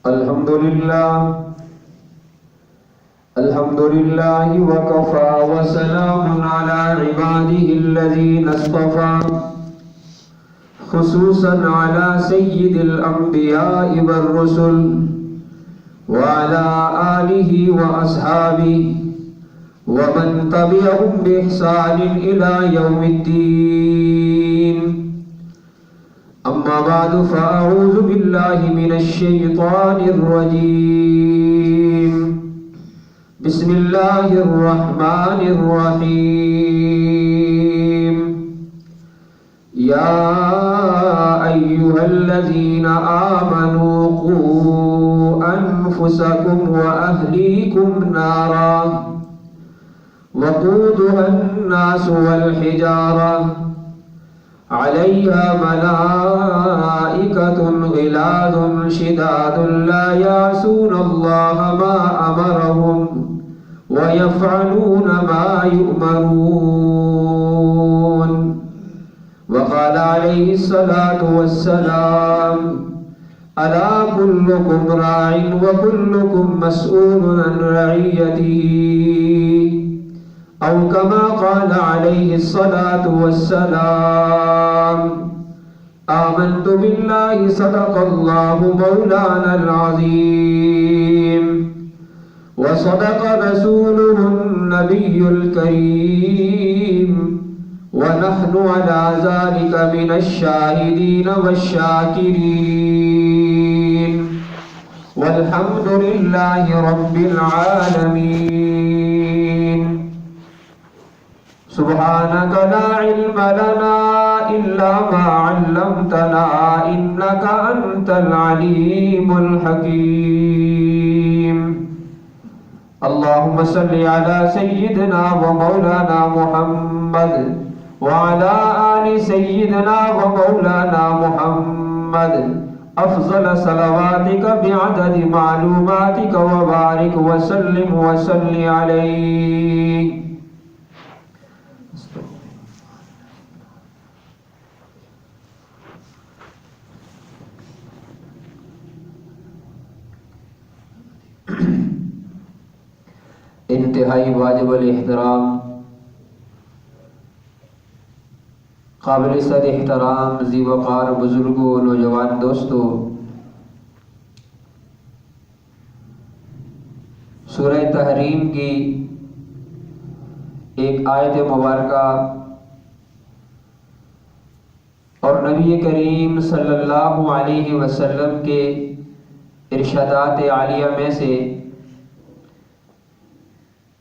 الحمد لله وكفى وسلام على عباده الذين اصطفى خصوصا على سيد الأنبياء والرسل وعلى آله وأصحابه ومن تبعهم بإحسان إلى يوم الدين. أما بعد فأعوذ بالله من الشيطان الرجيم. بسم الله الرحمن الرحيم. يا أيها الذين آمنوا قوا أنفسكم وأهليكم نارا وقودها الناس والحجارة عليها ملائكة غلاظ شداد لا يعصون الله ما أمرهم ويفعلون ما يؤمرون. وقال عليه الصلاة والسلام: ألا كلكم راع وكلكم مسؤول عن رعيته، أو كما قال عليه الصلاة والسلام: آمنت بالله صدق الله مولانا العظيم وصدق رسوله النبي الكريم ونحن على ذلك من الشاهدين والشاكرين والحمد لله رب العالمين. سبحانك لا علم لنا إلا ما علمتنا إنك أنت العليم الحكيم. اللهم صل على سيدنا ومولانا محمد وعلى آل سيدنا ومولانا محمد أفضل صلواتك بعدد معلوماتك وبارك وسلم وصل عليه. انتہائی واجب الاحترام قابل صد احترام ذی وقار بزرگوں نوجوان دوستو، سورہ تحریم کی ایک آیت مبارکہ اور نبی کریم صلی اللہ علیہ وسلم کے ارشادات عالیہ میں سے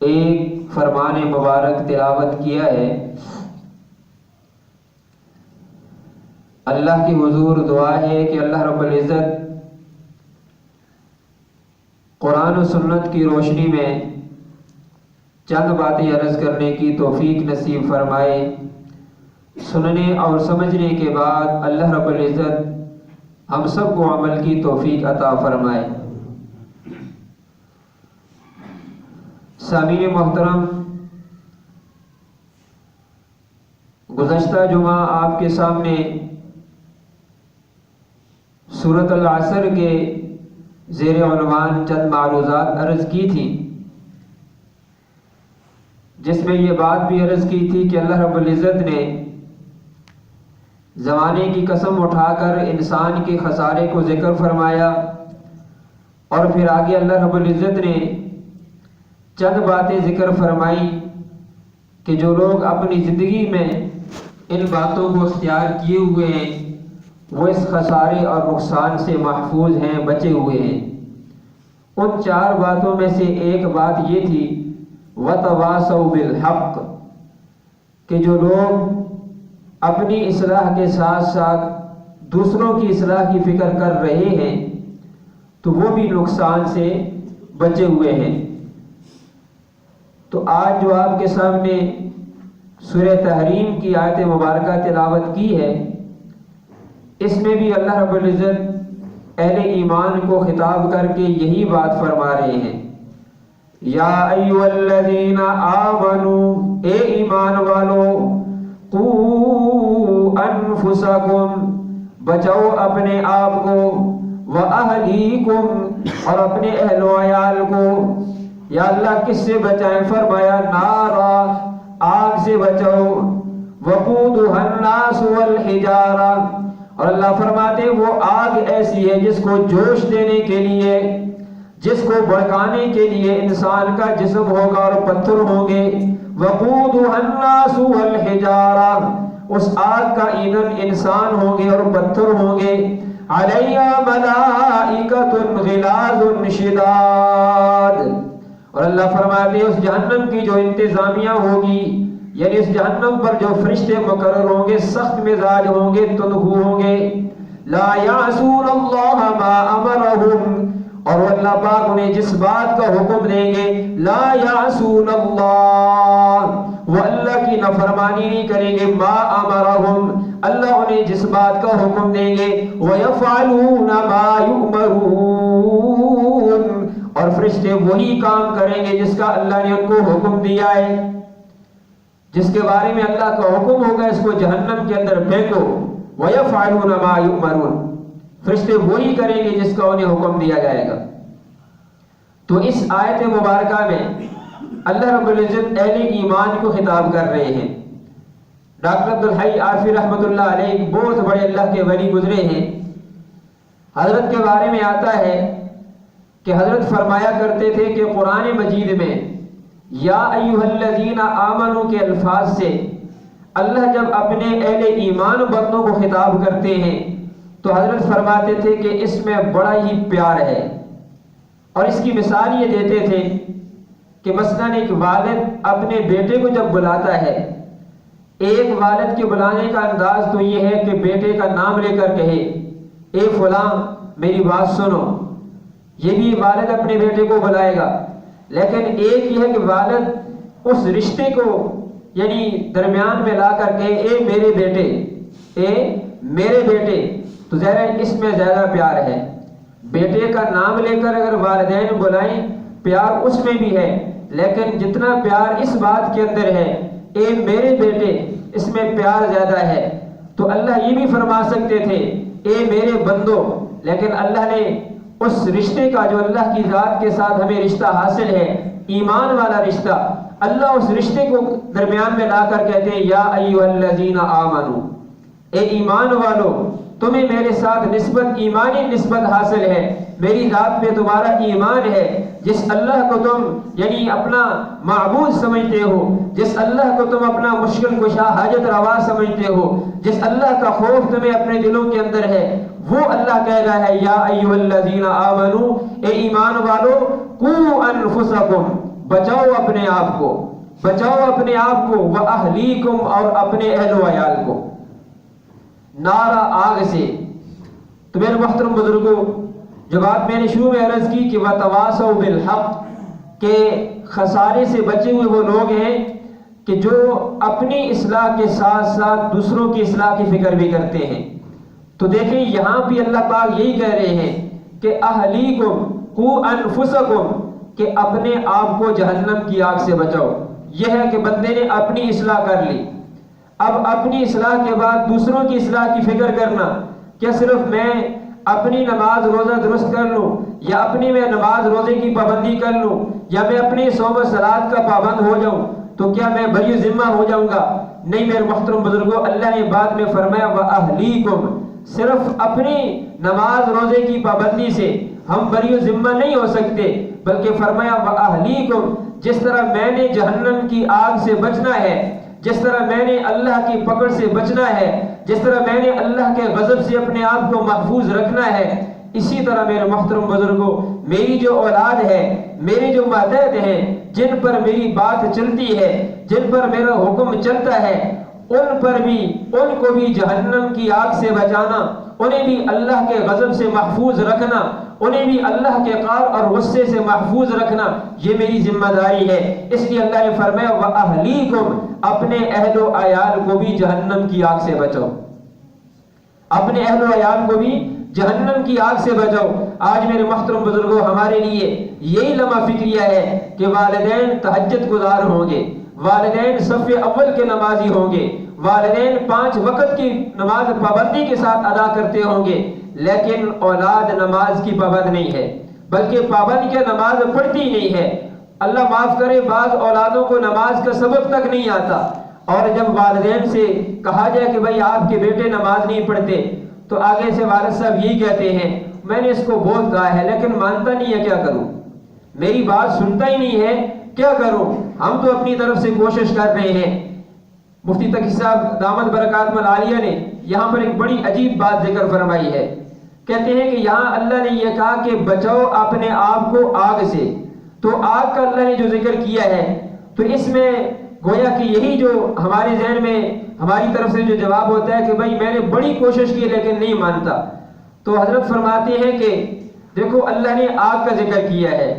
ایک فرمان مبارک تلاوت کیا ہے. اللہ کی حضور دعا ہے کہ اللہ رب العزت قرآن و سنت کی روشنی میں چند باتیں عرض کرنے کی توفیق نصیب فرمائے. سننے اور سمجھنے کے بعد اللہ رب العزت ہم سب کو عمل کی توفیق عطا فرمائے. سامعین محترم، گزشتہ جمعہ آپ کے سامنے سورۃ العصر کے زیر عنوان چند معروضات عرض کی تھی، جس میں یہ بات بھی عرض کی تھی کہ اللہ رب العزت نے زمانے کی قسم اٹھا کر انسان کے خسارے کو ذکر فرمایا، اور پھر آگے اللہ رب العزت نے چند باتیں ذکر فرمائی کہ جو لوگ اپنی زندگی میں ان باتوں کو اختیار کیے ہوئے ہیں وہ اس خسارے اور نقصان سے محفوظ ہیں، بچے ہوئے ہیں. ان چار باتوں میں سے ایک بات یہ تھی وَتَوَاصَوْا بِالْحَقِّ، کہ جو لوگ اپنی اصلاح کے ساتھ ساتھ دوسروں کی اصلاح کی فکر کر رہے ہیں تو وہ بھی نقصان سے بچے ہوئے ہیں. تو آج جو آپ کے سامنے سورہ تحریم کی آیت مبارکہ تلاوت کی ہے، اس میں بھی اللہ رب العزت اہل ایمان کو خطاب کر کے یہی بات فرما رہے ہیں. یا ایھا الذین آمنوا، اے ایمان والو، قوا انفسکم، بچاؤ اپنے آپ کو، وَأَهْلِيكُمْ اور اپنے اہل و عیال کو. یا اللہ کس سے بچائیں؟ فرمایا نارا آگ سے بچاؤ. وَقُودُهَا النَّاسُ وَالْحِجَارَةُ اور اللہ فرماتے وہ آگ ایسی ہے جس کو جوش دینے کے لیے، جس کو بھڑکانے کے لیے انسان کا جسم ہوگا اور پتھر ہوں گے. وَقُودُهَا النَّاسُ وَالْحِجَارَةُ اس آگ کا ایندھن انسان ہوں گے اور پتھر ہوں گے. عَلَيْهَا مَلَائِكَةٌ غِلَاظٌ شِدَادٌ اور اللہ فرماتے اس جہنم کی جو انتظامیہ ہوگی، یعنی اس جہنم پر جو فرشتے مقرر ہوں گے سخت مزاج ہوں گے، تندخو ہوں گے. لا یعصون اللہ ما امرہم اور وہ اللہ پاک انہیں جس بات کا حکم دیں گے، لا یعصون اللہ وہ اللہ کی نافرمانی نہیں کریں گے، ما امرہم اللہ انہیں جس بات کا حکم دیں گے، ویفعلون ما یؤمرون اور فرشتے وہی کام کریں گے جس کا اللہ نے ان کو حکم دیا ہے. جس کے بارے میں اللہ کا حکم ہوگا اس کو جہنم کے اندر پھینکو. وَيَفْعَلُونَ مَا يُؤْمَرُونَ فرشتے وہی کریں گے جس کا انہیں حکم دیا جائے گا. تو اس آیت مبارکہ میں اللہ رب العزت اہل ایمان کو خطاب کر رہے ہیں. ڈاکٹر عبدالحی عارفی رحمۃ اللہ علیہ بہت بڑے اللہ کے ولی گزرے ہیں. حضرت کے بارے میں آتا ہے کہ حضرت فرمایا کرتے تھے کہ قرآن مجید میں یا ایھا الذین آمنوا کے الفاظ سے اللہ جب اپنے اہل ایمان بندوں کو خطاب کرتے ہیں تو حضرت فرماتے تھے کہ اس میں بڑا ہی پیار ہے. اور اس کی مثال یہ دیتے تھے کہ مثلاً ایک والد اپنے بیٹے کو جب بلاتا ہے، ایک والد کے بلانے کا انداز تو یہ ہے کہ بیٹے کا نام لے کر کہے اے فلاں میری بات سنو، یہ بھی والد اپنے بیٹے کو بلائے گا. لیکن ایک یہ ہے کہ والد اس رشتے کو یعنی درمیان میں لا کر کے اے میرے بیٹے، اے میرے بیٹے، تو ظاہر اس میں زیادہ پیار ہے. بیٹے کا نام لے کر اگر والدین بلائیں پیار اس میں بھی ہے، لیکن جتنا پیار اس بات کے اندر ہے اے میرے بیٹے اس میں پیار زیادہ ہے. تو اللہ یہ بھی فرما سکتے تھے اے میرے بندو، لیکن اللہ نے اس رشتے کا جو اللہ کی ذات کے ساتھ ہمیں رشتہ حاصل ہے، ایمان والا رشتہ، اللہ اس رشتے کو درمیان میں لا کر کہتے ہیں یا ایھا الذین آمنو اے ایمان والو تمہیں میرے ساتھ نسبت ایمانی نسبت حاصل ہے، میری ذات پہ تمہارا ایمان ہے. جس اللہ کو تم یعنی اپنا معبود سمجھتے ہو، جس اللہ کو تم اپنا مشکل کشا حاجت روا سمجھتے ہو، جس اللہ کا خوف تمہیں اپنے دلوں کے اندر ہے، وہ اللہ کہہ رہا ہے یا ایھا الذین آمنو اے ایمان والو قوا انفسکم بچاؤ اپنے آپ کو، بچاؤ اپنے آپ کو، واہلیکم اور اپنے اہل و عیال کو نارا آگ سے. تو میرے محترم بزرگوں، جو بات میں نے شروع میں عرض کی کہ وَتَوَاصَوْا بِالْحَقِّ کہ خسارے سے بچے ہوئے وہ لوگ ہیں کہ جو اپنی اصلاح کے ساتھ ساتھ دوسروں کی اصلاح کی فکر بھی کرتے ہیں. تو دیکھیں یہاں بھی اللہ پاک یہی کہہ رہے ہیں کہ اہلیکم قوا انفسکم کہ اپنے آپ کو جہنم کی آگ سے بچاؤ. یہ ہے کہ بندے نے اپنی اصلاح کر لی، اب اپنی اصلاح کے بعد دوسروں کی اصلاح کی فکر کرنا. کیا صرف میں اپنی نماز روزہ درست کر لوں، یا اپنی میں نماز روزے کی پابندی کر لوں، یا میں اپنی صوم و صلات کا پابند ہو جاؤں تو کیا میں بری ذمہ ہو جاؤں گا؟ نہیں میرے محترم بزرگوں، اللہ نے بعد میں فرمایا وَأَهْلِيكُمْ صرف اپنی نماز روزے کی پابندی سے ہم بری ذمہ نہیں ہو سکتے، بلکہ فرمایا وَأَهْلِيكُمْ جس طرح میں نے جہنم کی آگ سے بچنا ہے، جس طرح میں نے اللہ کی پکڑ سے بچنا ہے، جس طرح میں نے اللہ کے غضب سے اپنے آپ کو محفوظ رکھنا ہے، اسی طرح میرے محترم بزرگوں میری جو اولاد ہے، میرے جو ماتحت ہیں، جن پر میری بات چلتی ہے، جن پر میرا حکم چلتا ہے، ان پر بھی ان کو بھی جہنم کی آگ سے بچانا، انہیں بھی اللہ کے غضب سے محفوظ رکھنا، انہیں بھی اللہ کے قہر اور غصے سے محفوظ رکھنا، یہ میری ذمہ داری ہے. اس لیے اللہ نے فرمایا وَأَهْلِيكُمْ اپنے اہل و عیال کو بھی جہنم کی آگ سے بچاؤ، اپنے اہل و عیال کو بھی جہنم کی آگ سے بچاؤ. آج میرے محترم بزرگوں ہمارے لیے یہی لمحہ فکریہ ہے کہ والدین تہجد گزار ہوں گے، والدین صف اول کے نمازی ہوں گے، والدین 5 وقت کی نماز پابندی کے ساتھ ادا کرتے ہوں گے، لیکن اولاد نماز کی پابند نہیں ہے، بلکہ پابند کیا نماز پڑھتی ہی نہیں ہے۔ اللہ معاف کرے، بعض اولادوں کو نماز کا سبق تک نہیں آتا، اور جب والدین سے کہا جائے کہ بھائی آپ کے بیٹے نماز نہیں پڑھتے تو آگے سے والد صاحب یہی کہتے ہیں میں نے اس کو بہت کہا ہے لیکن مانتا نہیں ہے، کیا کروں، میری بات سنتا ہی نہیں ہے، کیا کروں، ہم تو اپنی طرف سے کوشش کر رہے ہیں۔ مفتی تقی صاحب دامت برکاتہم العالیہ نے یہاں پر ایک بڑی عجیب بات ذکر فرمائی ہے، کہتے ہیں کہ یہاں اللہ نے یہ کہا کہ بچاؤ اپنے آپ کو آگ سے، تو آگ کا اللہ نے جو ذکر کیا ہے تو اس میں گویا کہ یہی جو ہمارے ذہن میں ہماری طرف سے جو جواب ہوتا ہے کہ بھائی میں نے بڑی کوشش کی لیکن نہیں مانتا، تو حضرت فرماتے ہیں کہ دیکھو اللہ نے آگ کا ذکر کیا ہے،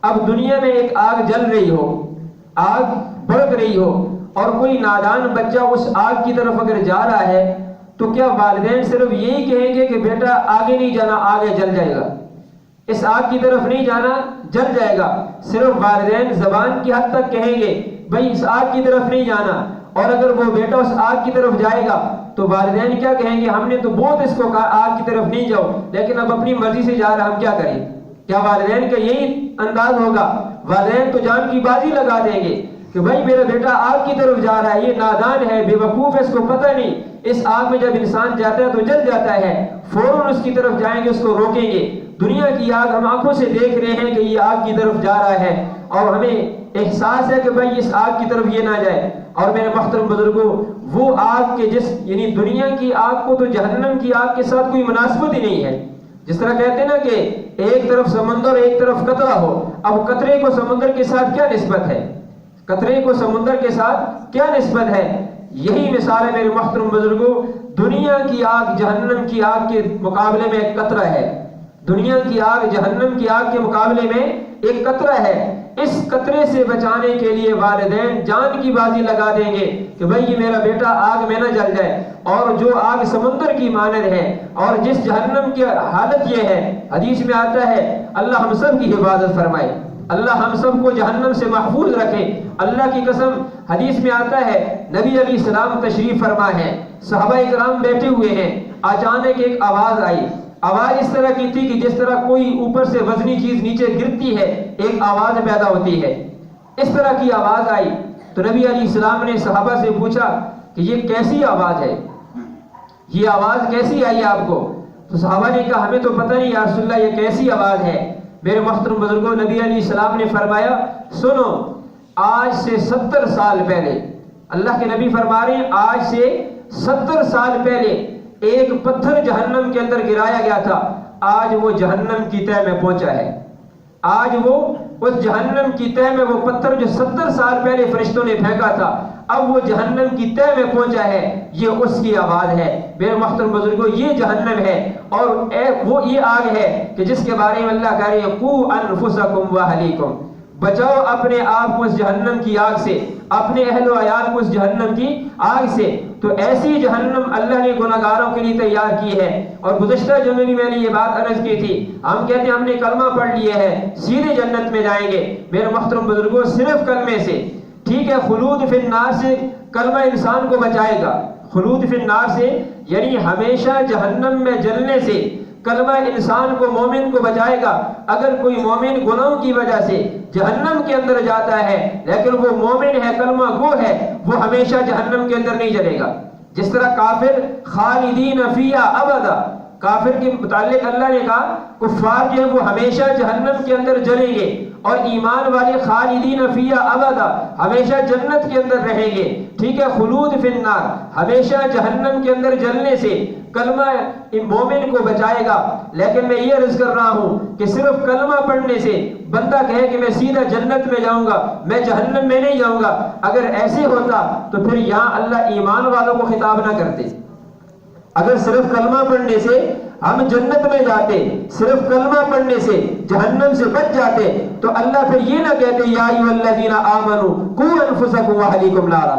اب دنیا میں ایک آگ جل رہی ہو، آگ بھڑک رہی ہو، اور کوئی نادان بچہ اس آگ کی طرف اگر جا رہا ہے تو کیا والدین صرف یہی کہیں گے کہ بیٹا آگے نہیں جانا، آگے جل جائے گا، اس آگ کی طرف نہیں جانا، جل جائے گا؟ صرف والدین زبان کی حد تک کہیں گے بھائی اس آگ کی طرف نہیں جانا، اور اگر وہ بیٹا اس آگ کی طرف جائے گا تو والدین کیا کہیں گے ہم نے تو بہت اس کو کہا آگ کی طرف نہیں جاؤ لیکن اب اپنی مرضی سے جا رہا، ہم کیا کریں؟ کیا والدین کا یہی انداز ہوگا؟ والدین تو جان کی بازی لگا دیں گے کہ بھائی میرا بیٹا آگ کی طرف جا رہا ہے، یہ نادان ہے، بے وقوف ہے، اس کو پتہ نہیں، اس آگ میں جب انسان جاتا ہے تو جل جاتا ہے، فوراً اس کی طرف جائیں گے، اس کو روکیں گے۔ دنیا کی آگ ہم آنکھوں سے دیکھ رہے ہیں کہ یہ آگ کی طرف جا رہا ہے، اور ہمیں احساس ہے کہ بھائی اس آگ کی طرف یہ نہ جائے۔ اور میرے محترم بزرگوں، وہ آگ کے یعنی دنیا کی آگ کو تو جہنم کی آگ کے ساتھ کوئی مناسبت ہی نہیں ہے۔ جس طرح کہتے ہیں نا کہ ایک طرف سمندر ایک طرف قطرہ ہو، اب قطرے کو سمندر کے ساتھ کیا نسبت ہے؟ قطرے کو سمندر کے ساتھ کیا نسبت ہے؟ یہی مثال ہے میرے محترم بزرگوں، دنیا کی آگ جہنم کی آگ کے مقابلے میں ایک قطرہ ہے، دنیا کی آگ جہنم کی آگ کے مقابلے میں ایک قطرہ ہے۔ اس قطرے سے بچانے کے لیے والدین جان کی بازی لگا دیں گے کہ بھائی یہ میرا بیٹا آگ میں نہ جل جائے، اور جو آگ سمندر کی مانند ہے، اور جس جہنم کی حالت یہ ہے، حدیث میں آتا ہے اللہ ہم سب کی حفاظت فرمائے، اللہ ہم سب کو جہنم سے محفوظ رکھے۔ اللہ کی قسم حدیث میں آتا ہے نبی علیہ السلام تشریف فرما ہے، صحابہ کرام بیٹھے ہوئے ہیں، اچانک ایک آواز آئی، آواز اس طرح کی تھی کہ جس طرح کوئی اوپر سے وزنی چیز نیچے گرتی ہے ایک آواز پیدا ہوتی ہے، اس طرح کی آواز آئی۔ تو نبی علیہ السلام نے صحابہ سے پوچھا کہ یہ کیسی آواز ہے، یہ آواز کیسی آئی آپ کو؟ تو صحابہ نے کہا ہمیں تو پتہ نہیں یا رسول اللہ یہ کیسی آواز ہے۔ میرے محترم بزرگوں، نبی علیہ السلام نے فرمایا سنو، آج سے 70 سال پہلے، اللہ کے نبی فرما رہے ہیں آج سے 70 سال پہلے ایک پتھر جہنم کے اندر گرایا گیا تھا، آج وہ جہنم کی تہہ میں پہنچا ہے، آج وہ اس جہنم کی تہہ میں، وہ پتھر جو 70 سال پہلے فرشتوں نے پھینکا تھا اب وہ جہنم کی تہہ میں پہنچا ہے، یہ اس کی آواز ہے۔ میرے محترم بزرگوں، یہ جہنم ہے، اور وہ یہ آگ ہے کہ جس کے بارے میں اللہ کہہ رہے ہیں قُوا أَنفُسَكُمْ وَأَهْلِيكُمْ، بچاؤ اپنے آپ کو اس جہنم کی آگ سے، اپنے اہل و عیال کو اس جہنم کی آگ سے۔ تو ایسی جہنم اللہ نے گناہگاروں کے لیے تیار کی ہے۔ اور گزشتہ جمعے میں نے یہ بات عرض کی تھی، ہم کہتے ہیں ہم نے کلمہ پڑھ لیا ہے سیدھے جنت میں جائیں گے۔ میرے محترم بزرگوں، صرف کلمے سے ٹھیک ہے، خلود فی النار سے کلمہ انسان کو بچائے گا، خلود فی النار سے یعنی ہمیشہ جہنم میں جلنے سے کلمہ انسان کو، مومن کو بچائے گا۔ اگر کوئی مومن گناہوں کی وجہ سے جہنم کے اندر جاتا ہے لیکن وہ مومن ہے، کلمہ گو ہے، وہ ہمیشہ جہنم کے اندر نہیں جلے گا۔ جس طرح کافر خالدین فیہا ابدا، کافر کے متعلق اللہ نے کہا کفار جو ہے وہ ہمیشہ جہنم کے اندر جلیں گے، اور ایمان والے خالدین فیہا ابدا، ہمیشہ جنت کے اندر رہیں گے۔ ٹھیک ہے، خلود فی النار، ہمیشہ جہنم کے اندر جلنے سے کلمہ مومن کو بچائے گا۔ لیکن میں یہ عرض کر رہا ہوں کہ صرف کلمہ پڑھنے سے بندہ کہے کہ میں سیدھا جنت میں جاؤں گا، میں جہنم میں نہیں جاؤں گا، اگر ایسے ہوتا تو پھر یہاں اللہ ایمان والوں کو خطاب نہ کرتے۔ اگر صرف کلمہ پڑھنے سے ہم جنت میں جاتے، صرف کلمہ پڑھنے سے جہنم سے بچ جاتے، تو اللہ پھر یہ نہ کہتے یا ایھا الذین آمنوا قوا انفسکم واہلیکم نارا،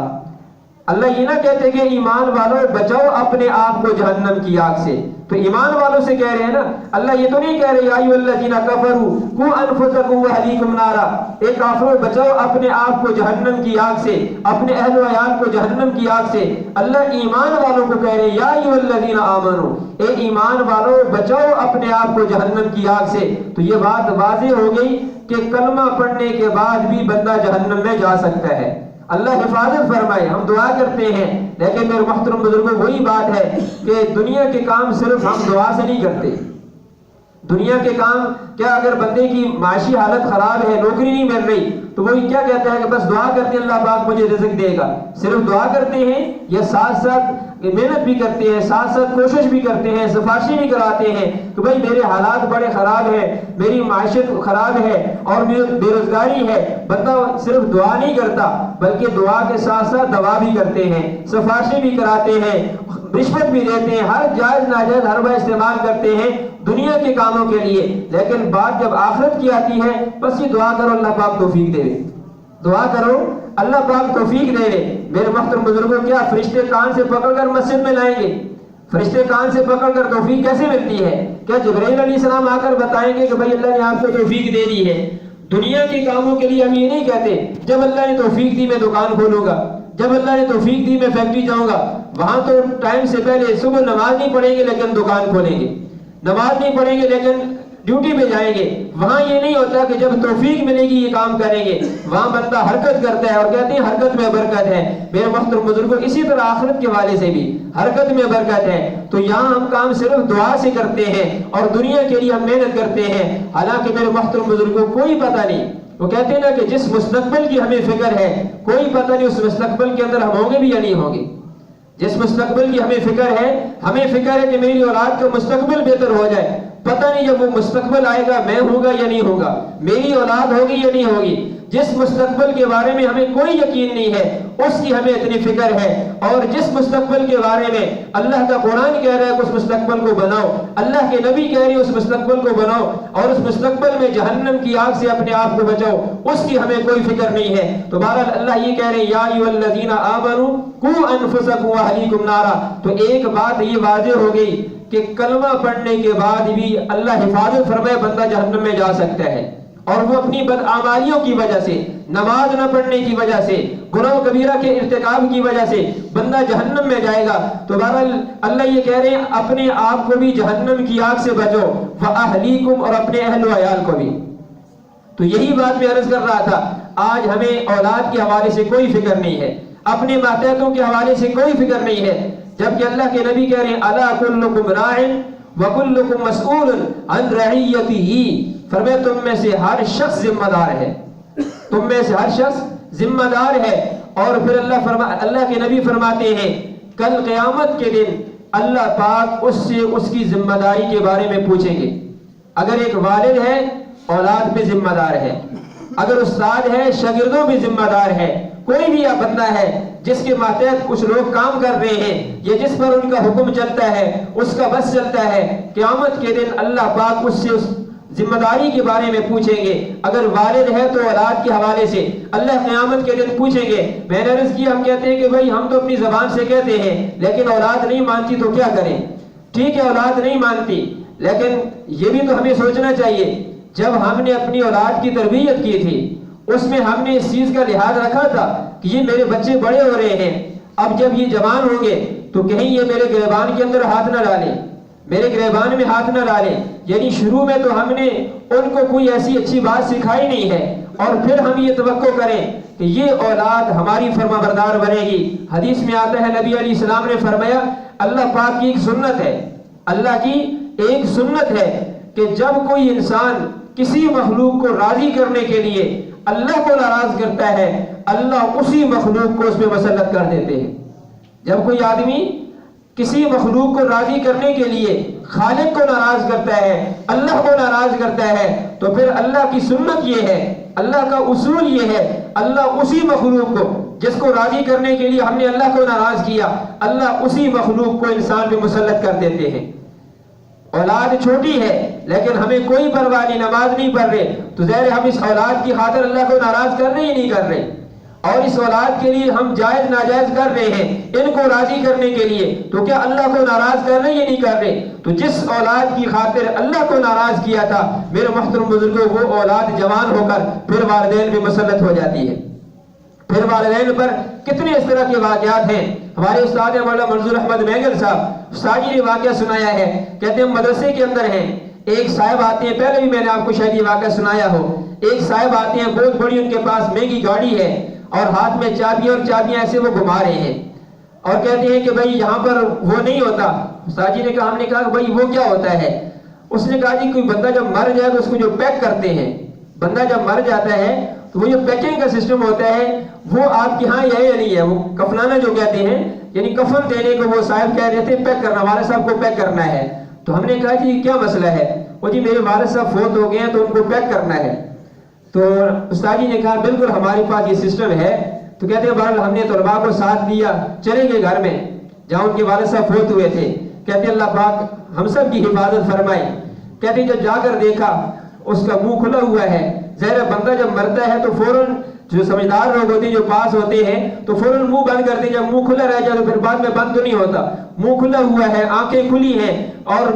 اللہ یہ نہ کہتے کہ ایمان والوں بچاؤ اپنے آپ کو جہنم کی آگ سے، تو ایمان والوں سے کہہ رہے ہیں نا، اللہ یہ تو نہیں کہہ رہے یا ایھا الذین کفروا قوا انفسکم واہلیکم نارا، اے کافروں بچاؤ اپنے آپ کو جہنم کی آگ سے، اپنے اہل و عیال کو جہنم کی آگ سے۔ اللہ ایمان والوں کو کہہ رہے ہیں یا ایھا الذین آمنوا، اے ایمان والوں بچاؤ اپنے آپ کو جہنم کی آگ سے۔ تو یہ بات واضح ہو گئی کہ کلمہ پڑھنے کے بعد بھی بندہ جہنم میں جا سکتا ہے۔ اللہ حفاظت فرمائے، ہم دعا کرتے ہیں، لیکن میرے محترم بزرگوں وہی بات ہے کہ دنیا کے کام صرف ہم دعا سے نہیں کرتے۔ دنیا کے کام کیا اگر بندے کی معاشی حالت خراب ہے، نوکری نہیں مل رہی، تو وہی کیا کہتا ہے کہ بس دعا کرتے ہیں اللہ پاک مجھے رزق دے گا؟ صرف دعا کرتے ہیں یا ساتھ ساتھ محنت بھی کرتے ہیں، ساتھ ساتھ کوشش بھی کرتے ہیں، سفارشیں بھی کراتے ہیں کہ بھائی میرے حالات بڑے خراب ہیں، میری معیشت خراب ہے اور بے روزگاری ہے؟ بندہ صرف دعا نہیں کرتا بلکہ دعا کے ساتھ ساتھ دوا بھی کرتے ہیں، سفارشیں بھی کراتے ہیں، رشوت بھی دیتے ہیں، ہر جائز ناجائز حربہ استعمال کرتے ہیں دنیا کے کاموں کے لیے۔ لیکن بات جب آخرت کی آتی ہے بس یہ دعا کرو اللہ پاک توفیق دے، دعا کرو اللہ پاک توفیق دے۔ میرے محترم بزرگوں کیا فرشتے کان سے پکڑ کر مسجد میں لائیں گے؟ فرشتے کان سے پکڑ کر توفیق کیسے ملتی ہے؟ کیا جبرائیل علیہ السلام آ کر بتائیں گے کہ بھائی اللہ نے آپ کو توفیق دے دی ہے؟ دنیا کے کاموں کے لیے ہم یہ نہیں کہتے جب اللہ نے توفیق دی میں دکان کھولوں گا، جب اللہ نے توفیق دی میں فیکٹری جاؤں گا۔ وہاں تو ٹائم سے پہلے صبح نماز نہیں پڑھیں گے لیکن دکان کھولیں گے، نماز نہیں پڑھیں گے لیکن ڈیوٹی پہ جائیں گے۔ وہاں یہ نہیں ہوتا کہ جب توفیق ملے گی یہ کام کریں گے، وہاں بندہ حرکت کرتا ہے اور کہتے ہیں حرکت میں برکت ہے۔ میرے محترم بزرگوں اسی طرح آخرت کے حوالے سے بھی حرکت میں برکت ہے۔ تو یہاں ہم کام صرف دعا سے کرتے ہیں اور دنیا کے لیے ہم محنت کرتے ہیں، حالانکہ میرے محترم بزرگوں کوئی پتہ نہیں، وہ کہتے ہیں نا کہ جس مستقبل کی ہمیں فکر ہے کوئی پتہ نہیں اس مستقبل کے اندر ہم ہوں گے بھی یا نہیں ہوں گے۔ جس مستقبل کی ہمیں فکر ہے، ہمیں فکر ہے کہ میری اولاد کا مستقبل بہتر ہو جائے، پتہ نہیں جب وہ مستقبل آئے گا میں ہوگا یا نہیں ہوگا، میری اولاد ہوگی یا نہیں ہوگی۔ جس مستقبل کے بارے میں ہمیں کوئی یقین نہیں ہے اس کی ہمیں اتنی فکر ہے، اور جس مستقبل کے بارے میں اللہ کا قرآن کہہ رہا ہے کہ اس مستقبل کو بناؤ، اللہ کے نبی کہہ رہے ہیں اس مستقبل کو بناؤ اور اس مستقبل میں جہنم کی آگ سے اپنے آپ کو بچاؤ، اس کی ہمیں کوئی فکر نہیں ہے۔ تو بہرحال اللہ یہ کہہ رہے ہیں یا ایھا الذین آمنوا قوا انفسکم واہلیکم نارا۔ تو ایک بات یہ واضح ہو گئی کہ کلمہ پڑھنے کے بعد بھی اللہ حفاظت فرمائے بندہ جہنم میں جا سکتا ہے، اور وہ اپنی بدعمالیوں کی وجہ سے، نماز نہ پڑھنے کی وجہ سے، گناہ کبیرہ کے ارتکاب کی وجہ سے بندہ جہنم میں جائے گا۔ تو بہرحال اللہ یہ کہہ رہے ہیں اپنے آپ کو بھی جہنم کی آگ سے بچو، وَأَهْلِيكُمْ، اور اپنے اہل و عیال کو بھی۔ تو یہی بات میں عرض کر رہا تھا، آج ہمیں اولاد کے حوالے سے کوئی فکر نہیں ہے، اپنے ماتحتوں کے حوالے سے کوئی فکر نہیں ہے، جبکہ اللہ کے نبی کہہ رہے ہیں اَلَا كُلُّكُمْ رَاعٍ وَكُلُّكُمْ مَسْئُولٌ عَنْ رَعِيَّتِهِ، فرمایا تم میں سے ہر شخص ذمہ دار ہے، تم میں سے ہر شخص ذمہ دار ہے۔ اور پھر اللہ کے نبی فرماتے ہیں کل قیامت کے دن اللہ پاک اس سے اس کی ذمہ داری کے بارے میں پوچھیں گے۔ اگر ایک والد ہے اولاد پہ ذمہ دار ہے، اگر استاد ہے شاگردوں پہ ذمہ دار ہے، کوئی بھی بندہ ہے جس کے ماتحت کچھ لوگ کام کر رہے ہیں یا جس پر ان کا حکم چلتا ہے، اس کا بس چلتا ہے، قیامت کے دن اللہ پاک اس سے اس ذمہ داری کے بارے میں پوچھیں گے۔ اگر والد ہے تو اولاد کے حوالے سے اللہ قیامت کے دن پوچھیں گے۔ میں نے عرض کیا ہم کہتے ہیں کہ بھائی ہم تو اپنی زبان سے کہتے ہیں لیکن اولاد نہیں مانتی تو کیا کریں؟ ٹھیک ہے اولاد نہیں مانتی، لیکن یہ بھی تو ہمیں سوچنا چاہیے جب ہم نے اپنی اولاد کی تربیت کی تھی اس میں ہم نے اس چیز کا لحاظ رکھا تھا کہ یہ میرے بچے بڑے ہو رہے ہیں، اب جب یہ جوان ہوں گے تو کہیں یہ میرے گریبان کے اندر ہاتھ نہ ڈالیں، میرے گریبان میں ہاتھ نہ ڈالیں۔ یعنی شروع میں تو ہم نے ان کو کوئی ایسی اچھی بات سکھائی نہیں ہے، اور پھر ہم یہ توقع کریں کہ یہ اولاد ہماری فرما بردار بنے گی۔ حدیث میں آتا ہے نبی علیہ السلام نے فرمایا اللہ پاک کی ایک سنت ہے، اللہ کی ایک سنت ہے کہ جب کوئی انسان کسی مخلوق کو راضی کرنے کے لیے اللہ کو ناراض کرتا ہے اللہ اسی مخلوق کو اس پہ مسلط کر دیتے ہیں۔ جب کوئی آدمی کسی مخلوق کو راضی کرنے کے لیے خالق کو ناراض کرتا ہے، اللہ کو ناراض کرتا ہے، تو پھر اللہ کی سنت یہ ہے، اللہ کا اصول یہ ہے، اللہ اسی مخلوق کو جس کو راضی کرنے کے لیے ہم نے اللہ کو ناراض کیا، اللہ اسی مخلوق کو انسان پہ مسلط کر دیتے ہیں۔ اولاد چھوٹی ہے لیکن ہمیں کوئی پرواہ نہیں، نماز نہیں پڑھ رہے تو ظاہر ہم اس اولاد کی خاطر اللہ کو ناراض کر رہے ہی نہیں کر رہے۔ اور اس اولاد کے لیے ہم جائز ناجائز کر رہے ہیں ان کو راضی کرنے کے لیے، تو کیا اللہ کو ناراض کر رہے ہیں یا نہیں کر رہے؟ تو جس اولاد کی خاطر اللہ کو ناراض کیا تھا میرے محترم بزرگوں، وہ اولاد جوان ہو کر پھر والدین پہ مسلط ہو جاتی ہے۔ پھر والدین پر کتنے اس طرح کے واقعات ہیں۔ ہمارے استاد مولانا منظور احمد مینگل صاحب استاد جی نے واقعہ سنایا ہے، کہتے ہیں مدرسے کے اندر ہیں، ایک صاحب آتے ہیں، پہلے بھی میں نے آپ کو شاید یہ واقعہ سنایا ہو، ایک صاحب آتے ہیں، بہت بڑی ان کے پاس مہنگی گاڑی ہے اور ہاتھ میں چابیاں اور چابیاں ایسے وہ گھما رہے ہیں اور کہتے ہیں کہ بھائی یہاں پر وہ نہیں ہوتا۔ استاد جی نے کہا، ہم نے کہا کہ بھائی وہ کیا ہوتا ہے؟ اس نے کہا جی کوئی بندہ جب مر جائے تو اس کو جو پیک کرتے ہیں، بندہ جب مر جاتا ہے تو وہ جو پیکنگ کا سسٹم ہوتا ہے وہ آپ کے ہاں ہے یا نہیں ہے؟ وہ کفنانا جو کہتے ہیں، یعنی کفن دینے کو وہ صاحب کہہ رہے تھے پیک کرنا، والد صاحب کو پیک کرنا ہے۔ تو ہم نے کہا جی کیا مسئلہ ہے؟ وہ جی میرے والد صاحب فوت ہو گئے ہیں تو ان کو پیک کرنا ہے۔ تو استاد جی نے کہا بالکل ہمارے پاس یہ سسٹم ہے۔ تو کہتے ہیں بہرحال ہم نے طلباء کو ساتھ دیا، چلے گئے گھر میں جہاں ان کے والد صاحب فوت ہوئے تھے۔ کہتے ہیں اللہ پاک ہم سب کی حفاظت فرمائے۔ کہتے ہیں جب جا کر دیکھا اس کا منہ کھلا ہوا ہے۔ ظاہر بندہ جب مرتا ہے تو فوراً جو سمجھدار لوگ ہوتے ہیں جو پاس ہوتے ہیں تو فوراً منہ بند کرتے ہیں، جب منہ کھلا رہ جائے تو پھر بعد میں بند تو نہیں ہوتا۔ منہ کھلا ہوا ہے، آنکھیں کھلی ہیں اور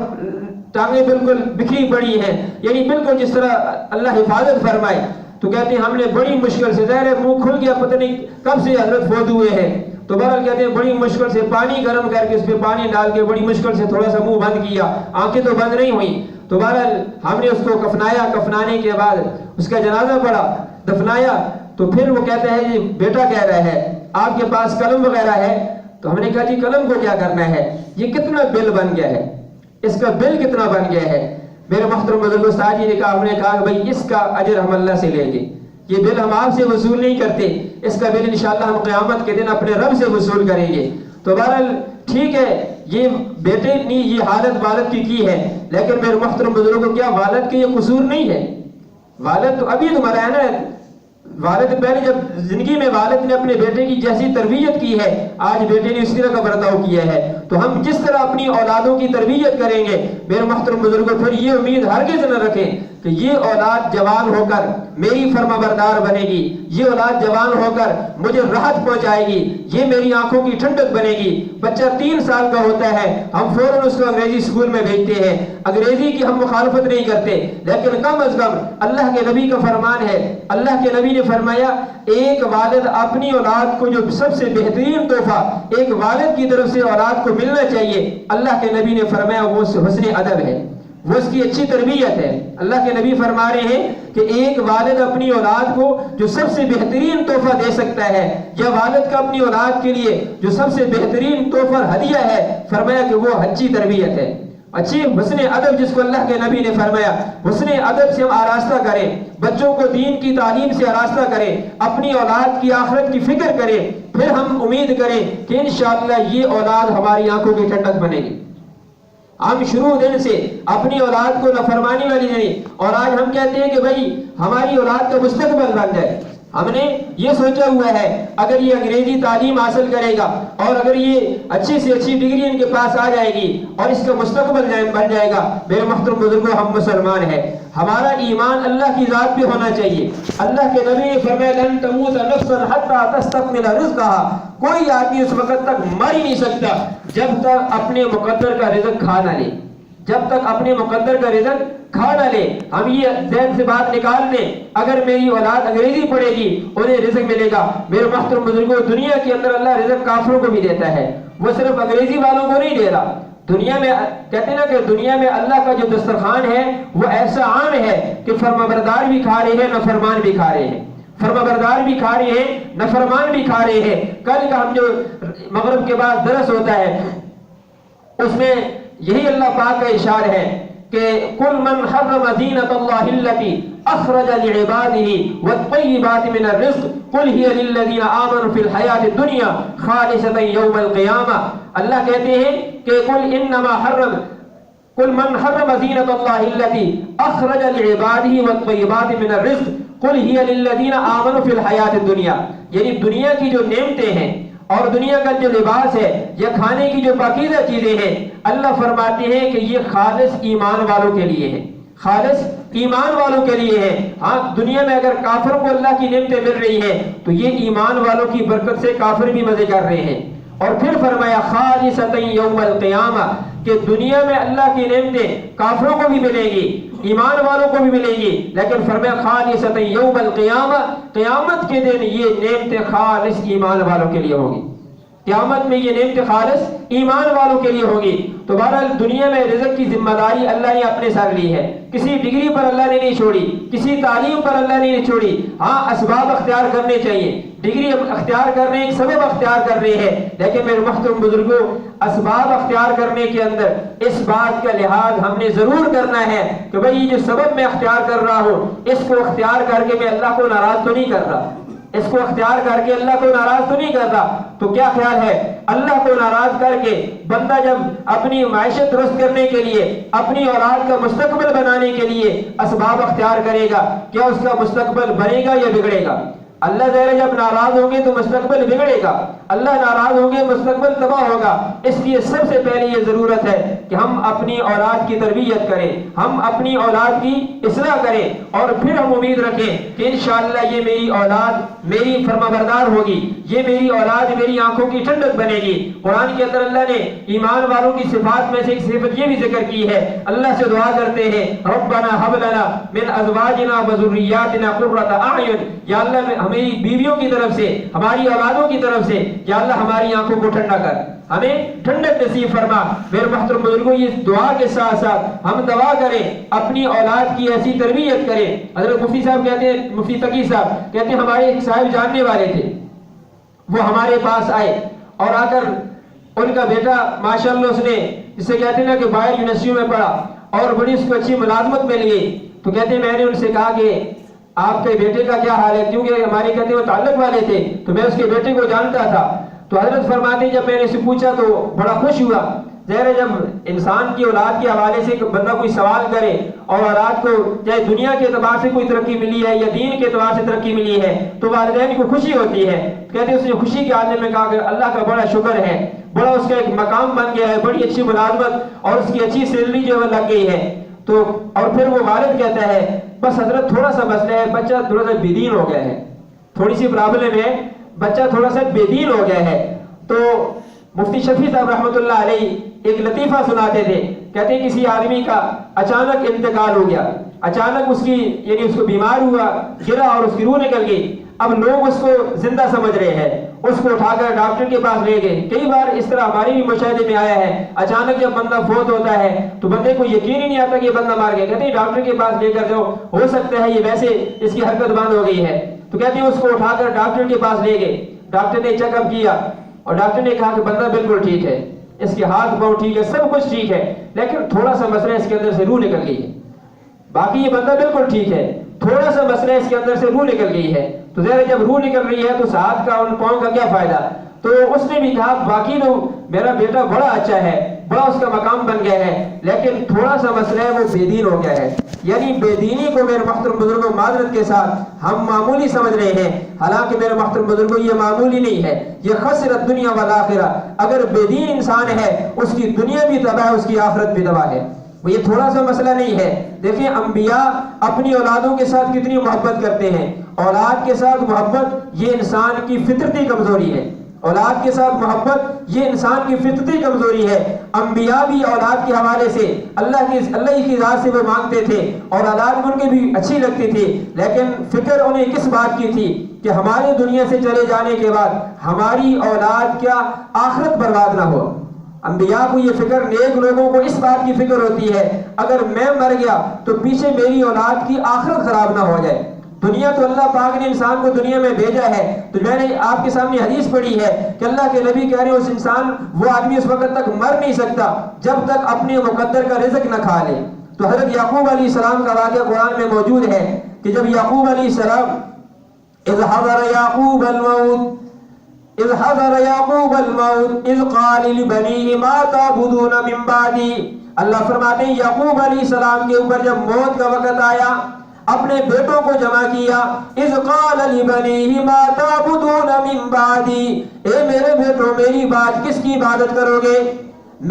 ٹانگیں بالکل بکھری پڑی ہیں، یعنی بالکل جس طرح اللہ حفاظت فرمائے۔ تو کہتے ہیں ہم نے بڑی مشکل سے، ظاہر ہے منہ کھل گیا، پتہ نہیں کب سے حضرت فوت ہوئے ہیں، تو بہرحال کہتے ہیں بڑی مشکل سے پانی گرم کر کے اس پہ پانی ڈال کے بڑی مشکل سے تھوڑا سا منہ بند کیا، آنکھیں تو بند نہیں ہوئی۔ تو بہرحال ہم نے اس کو کفنایا، کفنانے کے بعد اس کا جنازہ پڑھا، دفنایا۔ تو پھر وہ کہتا ہے جی بیٹا کہہ رہا ہے آپ کے پاس قلم وغیرہ ہے؟ تو ہم نے کہا جی قلم کو کیا کرنا ہے، یہ کتنا بل بن گیا ہے، اس کا بل کتنا بن گیا ہے؟ میرے محترم بزرگ استاد جی نے کہا، ہم نے کہا کہ بھائی اس کا اجر ہم اللہ سے لیں گے، یہ بل ہم آپ سے وصول نہیں کرتے، اس کا بل انشاءاللہ ہم قیامت کے دن اپنے رب سے وصول کریں گے۔ تو بہرحال ٹھیک ہے، یہ بیٹے نے یہ حالت والد کی ہے، لیکن میرے محترم بزرگوں کیا والد کے یہ قصور نہیں ہے؟ والد تو ابھی تو مرا ہے نا، والد پہلے جب زندگی میں والد نے اپنے بیٹے کی جیسی تربیت کی ہے، آج بیٹے نے اس طرح کا برتاؤ کیا ہے، تو ہم جس طرح اپنی اولادوں کی تربیت کریں گے میرے محترم بزرگوں پھر یہ امید ہرگز نہ رکھیں کہ یہ اولاد جوان ہو کر میری فرما بردار بنے گی، یہ اولاد جوان ہو کر مجھے راحت پہنچائے گی، یہ میری آنکھوں کی ٹھنڈک بنے گی۔ بچہ 3 سال کا ہوتا ہے، ہم فوراً اس کو انگریزی اسکول میں بھیجتے ہیں، انگریزی کی ہم مخالفت نہیں کرتے، لیکن کم از کم اللہ کے نبی کا فرمان ہے، اللہ کے نبی نے فرمایا ایک والد اپنی اولاد کو جو سب سے بہترین تحفہ ایک والد کی طرف سے اولاد کو ملنا چاہیے، اللہ کے نبی نے فرمایا وہ حسن ادب ہے، وہ اس کی اچھی تربیت ہے۔ اللہ کے نبی فرما رہے ہیں کہ ایک والد اپنی اولاد کو جو سب سے بہترین تحفہ دے سکتا ہے، یا والد کا اپنی اولاد کے لیے جو سب سے بہترین تحفہ ہدیہ ہے، فرمایا کہ وہ اچھی تربیت ہے، اچھی حسن ادب جس کو اللہ کے نبی نے فرمایا حسن ادب سے ہم آراستہ کریں، بچوں کو دین کی تعلیم سے آراستہ کریں، اپنی اولاد کی آخرت کی فکر کریں، پھر ہم امید کریں کہ انشاءاللہ یہ اولاد ہماری آنکھوں کی ٹھنڈک بنے گی۔ ہم شروع دن سے اپنی اولاد کو نافرمانی والی نہیں، اور آج ہم کہتے ہیں کہ بھائی ہماری اولاد کا مستقبل بن جائے۔ ہم نے یہ سوچا ہوا ہے اگر یہ انگریزی تعلیم حاصل کرے گا اور اگر یہ اچھی سے اچھی ڈگری ان کے پاس آ جائے گی اور اس کا مستقبل بن جائے گا، میرے محترم بزرگوں ہم مسلمان ہیں، ہمارا ایمان اللہ کی ذات پہ ہونا چاہیے۔ اللہ کے نبی نے فرمایا لن تموت نفس حتی تستکمل رزقها، کوئی آدمی اس وقت تک مر ہی نہیں سکتا جب تک اپنے مقدر کا رزق کھا نہ لے، جب تک اپنے مقدر کا رزق کھا نہ لے۔ ہم یہ ذہن سے بات نکال لیں اگر میری اولاد انگریزی پڑھے گی انہیں رزق ملے گا۔ میرے محترم بزرگوں دنیا کے اندر اللہ رزق کافروں کو بھی دیتا ہے، وہ صرف انگریزی والوں کو نہیں دے رہا۔ دنیا میں کہتے ہیں نا کہ دنیا میں اللہ کا جو دسترخوان ہے وہ ایسا عام ہے کہ فرمانبردار بھی کھا رہے ہیں، نافرمان بھی کھا رہے ہیں، فرمانبردار بھی کھا رہے ہیں، نافرمان بھی کھا رہے ہیں۔ کل کا ہم جو مغرب کے بعد درس ہوتا ہے اس میں یہی اللہ پاک کا اشارہ ہے کہ کل من حرم زینت اللہ التی اخرج لعباده والطیبات من الرزق قل ہی للذین آمنوا فی الحیات الدنیا خالصۃ یوم القیامہ۔ اللہ کہتے ہیں کہ قل من حرم زینت اللہ التی اخرج لعباده والطیبات من الرزق قل ہی للذین آمنوا فی الحیات الدنیا، یعنی دنیا کی جو نعمتیں ہیں اور دنیا کا جو لباس ہے یا کھانے کی جو پاکیزہ چیزیں ہیں، اللہ فرماتے ہیں کہ یہ خالص ایمان والوں کے لیے ہے، خالص ایمان والوں کے لیے ہے۔ ہاں دنیا میں اگر کافروں کو اللہ کی نعمتیں مل رہی ہیں تو یہ ایمان والوں کی برکت سے کافر بھی مزے کر رہے ہیں۔ اور پھر فرمایا خالصۃ یوم القیامہ کہ دنیا میں اللہ کی نعمتیں کافروں کو بھی ملیں گی، ایمان والوں کو بھی ملیں گی، لیکن فرمایا خالصۃ یوم القیامہ، قیامت کے دن یہ نعمتیں خالص ایمان والوں کے لیے ہوگی۔ قیامت میں یہ نعمت خالص ایمان والوں کے لیے ہوگی۔ تو بہرحال دنیا میں رزق کی ذمہ داری اللہ نے اپنے ساتھ لی ہے، کسی ڈگری پر اللہ نے نہیں چھوڑی، کسی تعلیم پر اللہ نے نہیں چھوڑی۔ ہاں اسباب اختیار کرنے چاہیے، ڈگری اختیار کرنے ایک سبب اختیار کر رہے ہیں، لیکن میرے محترم بزرگوں اسباب اختیار کرنے کے اندر اس بات کا لحاظ ہم نے ضرور کرنا ہے کہ بھئی یہ جو سبب میں اختیار کر رہا ہوں اس کو اختیار کر کے میں اللہ کو ناراض تو نہیں کر رہا، اس کو اختیار کر کے اللہ کو ناراض تو نہیں کرتا۔ تو کیا خیال ہے اللہ کو ناراض کر کے بندہ جب اپنی معیشت درست کرنے کے لیے، اپنی اولاد کا مستقبل بنانے کے لیے اسباب اختیار کرے گا، کیا اس کا مستقبل بنے گا یا بگڑے گا؟ اللہ تعالیٰ جب ناراض ہوں گے تو مستقبل بگڑے گا، اللہ ناراض ہوں گے مستقبل تباہ ہوگا۔ اس لیے سب سے پہلے یہ ضرورت ہے کہ ہم اپنی اولاد کی تربیت کریں، ہم اپنی اولاد کی اصلاح کریں، اور پھر ہم امید رکھیں کہ انشاءاللہ یہ میری اولاد میری فرمانبردار ہوگی، یہ میری اولاد میری آنکھوں کی ٹھنڈک بنے گی۔ قرآن کے اندر اللہ نے ایمان والوں کی صفات میں سے ایک صفت یہ بھی ذکر کی ہے، اللہ سے دعا کرتے ہیں ربنا هب لنا من ازواجنا وذرياتنا قرة اعین، یا اللہ ہماری بیویوں کی طرف سے، ہماری اولادوں کی طرف سے یا اللہ ہماری آنکھوں کو ٹھنڈا کر، ہمیں ٹھنڈک نصیب فرما۔ میرے محترم بزرگوں اس دعا کے ساتھ ساتھ ہم دعا کریں، اپنی اولاد کی ایسی تربیت کریں۔ حضرت مفتی صاحب کہتے ہیں، مفتی تقی صاحب کہتے ہیں ہمارے ایک صاحب جاننے والے تھے، وہ ہمارے پاس آئے اور آ کر ان کا بیٹا ماشاءاللہ اس نے جسے کہتے ہیں نا کہ باہر یونیورسٹیوں میں پڑھا اور بڑی اس کو اچھی ملازمت مل گئی، تو کہتے ہیں میں نے ان سے کہا کہ آپ کے بیٹے کا کیا حال ہے، کیونکہ ہمارے کہتے ہیں وہ تعلق والے تھے تو میں اس کے بیٹے کو جانتا تھا۔ تو حضرت فرماتے ہیں جب میں نے اسے پوچھا تو بڑا خوش ہوا۔ ظاہر ہے جب انسان کی اولاد کے حوالے سے بندہ کوئی سوال کرے اور اولاد کو چاہے دنیا کے اعتبار سے کوئی ترقی ملی ہے یا دین کے اعتبار سے ترقی ملی ہے تو والدین کو خوشی ہوتی ہے۔ کہتے ہیں اس نے خوشی کے عالم میں کہا کہ اللہ کا بڑا شکر ہے، بڑا اس کا ایک مقام بن گیا ہے، بڑی اچھی ملازمت اور اس کی اچھی سیلری جو ہے لگ گئی ہے۔ تو اور پھر وہ والد کہتا ہے بس حضرت تھوڑا سا مسئلہ ہے، بچہ تھوڑا سا بے دین ہو گیا ہے، تھوڑی سی پرابلم ہے، بچہ تھوڑا سا بے دین ہو گیا ہے۔ تو مفتی شفیع صاحب رحمۃ اللہ علیہ ایک لطیفہ سناتے تھے، کہتے ہیں کسی آدمی کا اچانک انتقال ہو گیا، اچانک اس کی یعنی اس کو بیمار ہوا، گرا اور اس کی روح نکل گئی۔ اب لوگ اس کو زندہ سمجھ رہے ہیں، اس کو اٹھا کر ڈاکٹر کے پاس لے گئے۔ کئی بار اس طرح ہمارے بھی مشاہدے میں آیا ہے، اچانک جب بندہ فوت ہوتا ہے تو بندے کو یقین ہی نہیں آتا کہ یہ بندہ مار گیا، کہتے ہیں ڈاکٹر کے پاس لے کر جاؤ، ہو سکتا ہے یہ ویسے اس کی حرکت بند ہو گئی ہے۔ تو کہتے ہیں اس کو اٹھا کر ڈاکٹر کے پاس لے گئے، ڈاکٹر نے چیک اپ کیا اور ڈاکٹر نے کہا کہ بندہ بالکل ٹھیک ہے، اس کے ہاتھ پاؤں ٹھیک ہے، سب کچھ ٹھیک ہے، لیکن تھوڑا سا مسئلہ اس کے اندر سے روح نکل گئی ہے۔ باقی یہ بندہ بالکل ٹھیک ہے، تھوڑا سا مسئلہ اس کے اندر سے روح نکل گئی ہے۔ تو ظاہر جب روح نکل رہی ہے تو اس ہاتھ کا ان پاؤں کا کیا فائدہ؟ تو اس نے بھی کہا باقی تو میرا بیٹا بڑا اچھا ہے، بڑا اس کا مقام بن گیا ہے، لیکن تھوڑا سا مسئلہ ہے وہ بے دین ہو گیا ہے۔ یعنی بے دینی کو میرے محترم بزرگوں معذرت کے ساتھ ہم معمولی سمجھ رہے ہیں، حالانکہ میرے محترم بزرگوں یہ معمولی نہیں ہے، یہ خسرت دنیا والآخرہ۔ اگر بے دین انسان ہے اس کی دنیا بھی تباہ ہے، اس کی آخرت بھی تباہ ہے۔ وہ یہ تھوڑا سا مسئلہ نہیں ہے۔ دیکھیں انبیاء اپنی اولادوں کے ساتھ کتنی محبت کرتے ہیں، اولاد کے ساتھ محبت یہ انسان کی فطرتی کمزوری ہے، اولاد کے ساتھ محبت یہ انسان کی فطرتی کمزوری ہے۔ انبیاء بھی اولاد کے حوالے سے اللہ کی ذات سے وہ مانگتے تھے اور اولاد ان کے بھی اچھی لگتی تھی، لیکن فکر انہیں کس بات کی تھی کہ ہمارے دنیا سے چلے جانے کے بعد ہماری اولاد کیا آخرت برباد نہ ہو۔ انبیاء کو یہ فکر، نیک لوگوں کو اس بات کی فکر ہوتی ہے اگر میں مر گیا تو پیچھے میری اولاد کی آخرت خراب نہ ہو جائے۔ دنیا تو اللہ پاک نے انسان کو دنیا میں بھیجا ہے، تو میں نے آپ کے سامنے حدیث پڑھی ہے کہ اللہ کے نبی کہہ رہے ہیں اس انسان وہ آدمی اس وقت تک مر نہیں سکتا جب تک اپنے مقدر کا رزق نہ کھا لے۔ تو حضرت یعقوب علیہ السلام کا واقعہ قرآن میں موجود ہے کہ جب یعقوب علیہ السلام اذ حضر یعقوب الموت اذ حضر یعقوب الموت اذ قال لبنیہ ما تعبدون من بعدی، اللہ فرماتے ہیں یعقوب علیہ السلام کے اوپر جب موت کا وقت آیا اپنے بیٹوں کو جمع کیا، اذ قال لبنیہ ما تعبدون من بعدی، اے میرے بیٹوں میری بعد کس کی عبادت کرو گے؟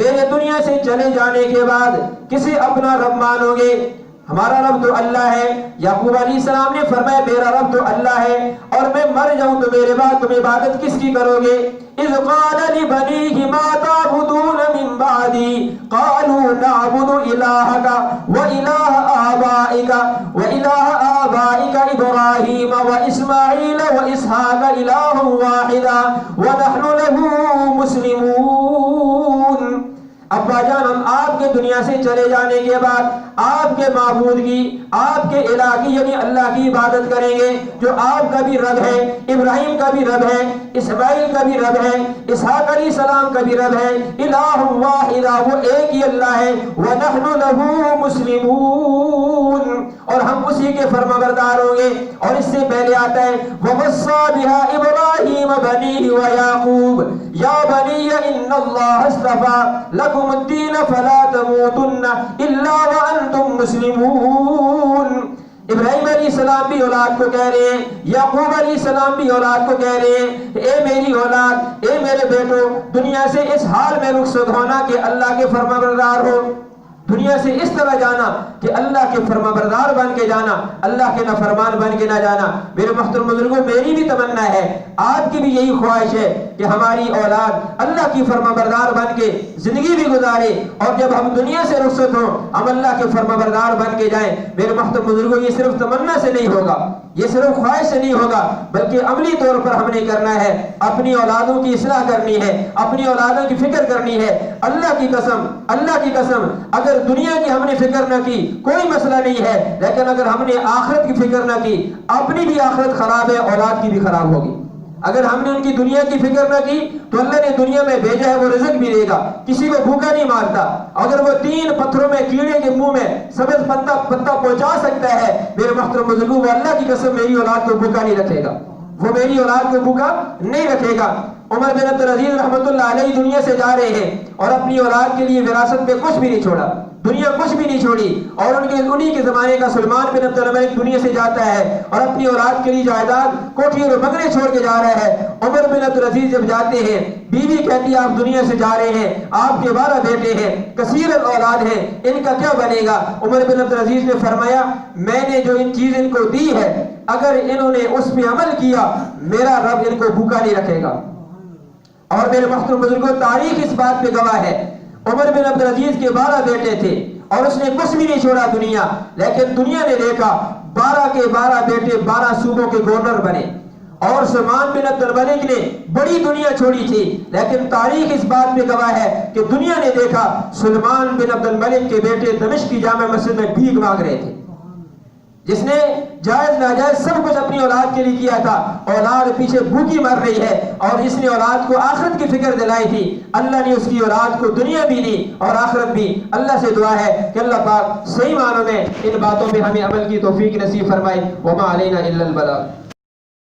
میرے دنیا سے چلے جانے کے بعد کسے اپنا رب مانو گے؟ ہمارا رب تو اللہ ہے۔ یعقوب علیہ السلام نے فرمایا میرا رب تو اللہ ہے، اور میں مر جاؤں تو میرے بعد تم عبادت کس کی کرو گے؟ اذ قال لبنيه ما تعبدون من بعدي قالوا نعبد إلهك وإله آبائك إبراهيم وإسماعيل وإسحاق إلها واحدا ونحن له مسلمون۔ ابا جان ہم آپ کے دنیا سے چلے جانے کے بعد آپ کے معبود کی، آپ کے الہ کی یعنی اللہ کی عبادت کریں گے جو آپ کا بھی رب ہے، ابراہیم کا بھی رب ہے، اسماعیل کا بھی رب ہے، اسحاق علیہ السلام کا بھی رب ہے، الہ واحد، وہ ایک ہی اللہ ہے، وَنَحْنُ لَهُ مُسْلِمُونَ، اور ہم اسی کے فرمانبردار ہوں گے۔ اور اس سے پہلے آتا ہے وَوَصَّى بِهَا إِبْرَاهِيمَ بَنِيهِ وَيَعْقُوبَ يَا بَنِيَّ إِنَّ اللَّهَ اصْطَفَىٰ لَكُمُ الدِّينَ فَلَا تَمُوتُنَّ إِلَّا وَأَنْتُمْ مُسْلِمُونَ۔ ابراہیم علیہ السلام بھی اولاد کو کہہ رہے ہیں، یعقوب علیہ السلام بھی اولاد کو کہہ رہے ہیں اے میری اولاد، اے میرے بیٹو، دنیا سے اس حال میں رخصت ہونا کہ اللہ کے فرمانبردار ہو، دنیا سے اس طرح جانا کہ اللہ کے فرمانبردار بن کے جانا، اللہ کے نافرمان بن کے نہ جانا۔ میرے محترم بزرگوں، میری بھی تمنا ہے، آپ کی بھی یہی خواہش ہے کہ ہماری اولاد اللہ کی فرمانبردار بن کے زندگی بھی گزارے، اور جب ہم دنیا سے رخصت ہوں ہم اللہ کے فرمانبردار بن کے جائیں۔ میرے محترم بزرگوں، یہ صرف تمنا سے نہیں ہوگا، یہ صرف خواہش سے نہیں ہوگا، بلکہ عملی طور پر ہم نے کرنا ہے، اپنی اولادوں کی اصلاح کرنی ہے، اپنی اولادوں کی فکر کرنی ہے۔ اللہ کی قسم اگر دنیا کی ہم نے فکر نہ کی کوئی مسئلہ نہیں ہے، لیکن اگر ہم نے آخرت کی فکر نہ کی اپنی بھی آخرت خراب ہے، اولاد کی بھی خراب ہوگی۔ اگر ہم نے ان کی دنیا کی فکر نہ کی تو اللہ نے دنیا میں بھیجا ہے وہ رزق بھی دے گا، کسی کو بھوکا نہیں مارتا۔ اگر وہ 3 پتھروں میں کیڑے کے منہ میں سبز پتا پہنچا سکتا ہے، میرے محترم بزرگوں، وہ اللہ کی قسم میری اولاد کو بھوکا نہیں رکھے گا، وہ میری اولاد کو بھوکا نہیں رکھے گا۔ عمر بن عبدالعزیز رحمۃ اللہ علیہ دنیا سے جا رہے ہیں اور اپنی اولاد کے لیے وراثت میں کچھ بھی نہیں چھوڑا، دنیا کچھ بھی نہیں چھوڑی، اور انہی کے زمانے کا سلمان بن عبد الملک دنیا سے جاتا ہے اور اپنی اولاد کے لیے جائیداد، کوٹھی اور بنگلے چھوڑ کے جا رہا ہے۔ عمر بن عبدالعزیز جب جاتے ہیں، بیوی کہتی ہے آپ دنیا سے جا رہے ہیں، آپ کے 12 بیٹے ہیں، کثیر اولاد ہیں، ان کا کیا بنے گا؟ عمر بن عبدالعزیز نے فرمایا میں نے جو ان چیز ان کو دی ہے اگر انہوں نے اس پہ عمل کیا میرا رب ان کو بھوکا نہیں رکھے گا۔ اور میرے محترم بزرگوں، تاریخ اس بات پہ گواہ ہے، عمر بن عبدالعزیز کے 12 بیٹے تھے اور اس نے کچھ بھی نہیں چھوڑا دنیا، لیکن دنیا نے دیکھا 12 کے 12 بیٹے 12 صوبوں کے گورنر بنے، اور سلمان بن عبد الملک نے بڑی دنیا چھوڑی تھی، لیکن تاریخ اس بات پہ گواہ ہے کہ دنیا نے دیکھا سلمان بن عبد الملک کے بیٹے دمشق کی جامع مسجد میں بھیک مانگ رہے تھے، جس نے جائز ناجائز سب کچھ اپنی اولاد کے لیے کیا تھا، اولاد پیچھے بھوکی مر رہی ہے، اور اس نے اولاد کو آخرت کی فکر دلائی تھی، اللہ نے اس کی اولاد کو دنیا بھی دی اور آخرت بھی۔ اللہ سے دعا ہے کہ اللہ پاک صحیح معنوں میں ان باتوں پہ ہمیں عمل کی توفیق نصیب فرمائے۔ وما علینا الا البلاغ۔